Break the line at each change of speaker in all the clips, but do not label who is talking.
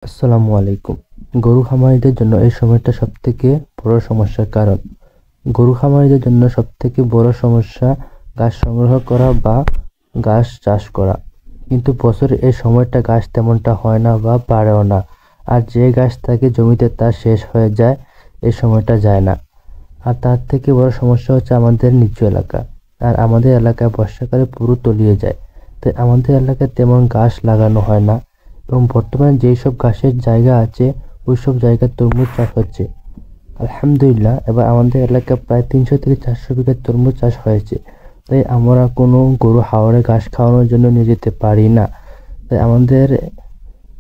আসসালামু আলাইকুম। গরু খামারিদের জন্য এই সময়টা সবথেকে বড় সমস্যার কারণ। গরু খামারিদের জন্য সবথেকে বড় সমস্যা ঘাস সংগ্রহ করা বা ঘাস চাষ করা। কিন্তু বছরের এই সময়টা ঘাস তেমনটা হয় না বা বাড়েও না। আর যে ঘাস থাকে জমিতে তা শেষ হয়ে যায়, এই সময়টা যায় না। আর তার থেকে বড় সমস্যা হচ্ছে আমাদের নিচু এলাকা। আর আমাদের এলাকায় বর্ষাকালে পুরো তলিয়ে যায়। তাই আমাদের এলাকায় তেমন ঘাস লাগানো হয় না। এবং বর্তমানে যেসব ঘাসের জায়গা আছে ওইসব জায়গায় তরমুজ চাষ হচ্ছে। আলহামদুলিল্লাহ, এবার আমাদের এলাকায় প্রায় 300 থেকে 400 বিঘা তরমুজ চাষ হয়েছে। তাই আমরা কোনো গরু হাওরে ঘাস খাওয়ানোর জন্য নিয়ে যেতে পারি না। তাই আমাদের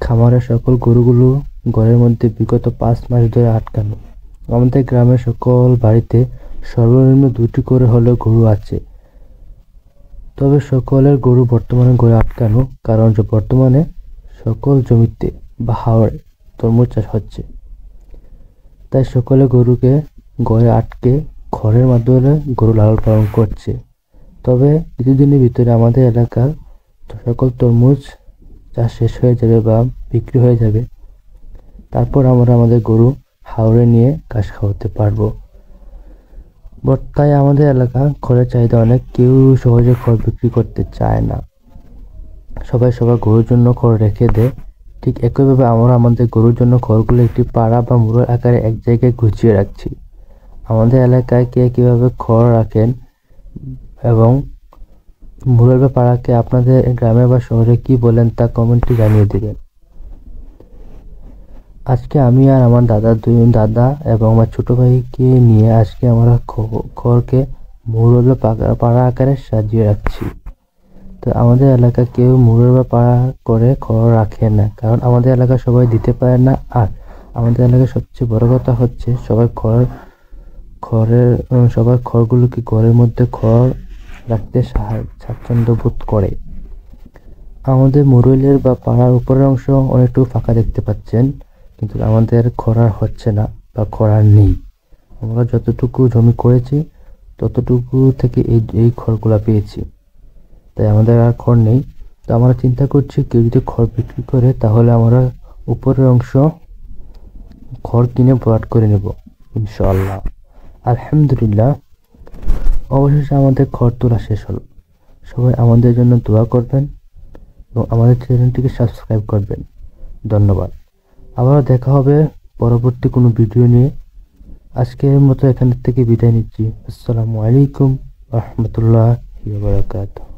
খামারের সকল গরুগুলো ঘরের মধ্যে বিগত 5 মাস ধরে আটকানো। আমাদের গ্রামের সকল বাড়িতে সর্বনিম্ন 2টি করে হলেও গরু আছে। তবে সকলের গরু বর্তমানে ঘরে আটকানো, কারণ যে বর্তমানে সকল জমিতে বা হাওরে তরমুজ চাষ হচ্ছে। তাই সকলে গরুকে ঘরে আটকে খড়ের মাধ্যমে গরু লালন পালন করছে। তবে কিছুদিনের ভিতরে আমাদের এলাকার সকল তরমুজ চাষ শেষ হয়ে যাবে বা বিক্রি হয়ে যাবে। তারপর আমরা আমাদের গরু হাওরে নিয়ে ঘাস খাওয়াতে পারবো। তাই আমাদের এলাকা খড়ের চাহিদা অনেক, কেউ সহজে খড় বিক্রি করতে চায় না। সবাই সবার গরুর জন্য খড় রেখে দেয়। ঠিক একইভাবে আমরা আমাদের গরুর জন্য খড়গুলো একটি পাড়া বা মুড়োর আকারে এক জায়গায় গুছিয়ে রাখছি। আমাদের এলাকায় কে কিভাবে খড় রাখেন এবং মুড়োর বা পাড়াকে আপনাদের গ্রামে বা শহরে কি বলেন তা কমেন্টে জানিয়ে দিবেন। আজকে আমি আর আমার দাদা এবং আমার ছোট ভাইকে নিয়ে আজকে আমরা খড়কে মুড়োর বা পাড়া আকারে সাজিয়ে রাখছি। তো আমাদের এলাকা কেউ মুড়োর বা পাড়া করে খড় রাখে না, কারণ আমাদের এলাকা সবাই দিতে পারে না। আর আমাদের এলাকার সবচেয়ে বড় কথা হচ্ছে সবাই খড়গুলোকে ঘরের মধ্যে খড় রাখতে স্বাচ্ছন্দ্য বোধ করে। আমাদের মুরুলের বা পাড়ার উপরের অংশ অনেকটুকু ফাঁকা দেখতে পাচ্ছেন, কিন্তু আমাদের খড় হচ্ছে না বা খড় নেই। আমরা যতটুকু জমি করেছি ততটুকু থেকে এই খড়গুলা পেয়েছি। তাই আমাদের আর খড় নেই। তো আমরা চিন্তা করছি কেউ যদি খড় বিক্রি করে তাহলে আমরা উপরের অংশ খড় কিনে ভরাট করে নেব ইনশাআল্লাহ। আলহামদুলিল্লাহ, অবশেষে আমাদের খড় তোলা শেষ হলো। সবাই আমাদের জন্য দোয়া করবেন এবং আমাদের চ্যানেলটিকে সাবস্ক্রাইব করবেন। ধন্যবাদ। আবার দেখা হবে পরবর্তী কোনো ভিডিও নিয়ে। আজকের মতো এখান থেকে বিদায় নিচ্ছি। আসসালামু আলাইকুম ওয়া রাহমাতুল্লাহি ওয়া বারাকাতুহু।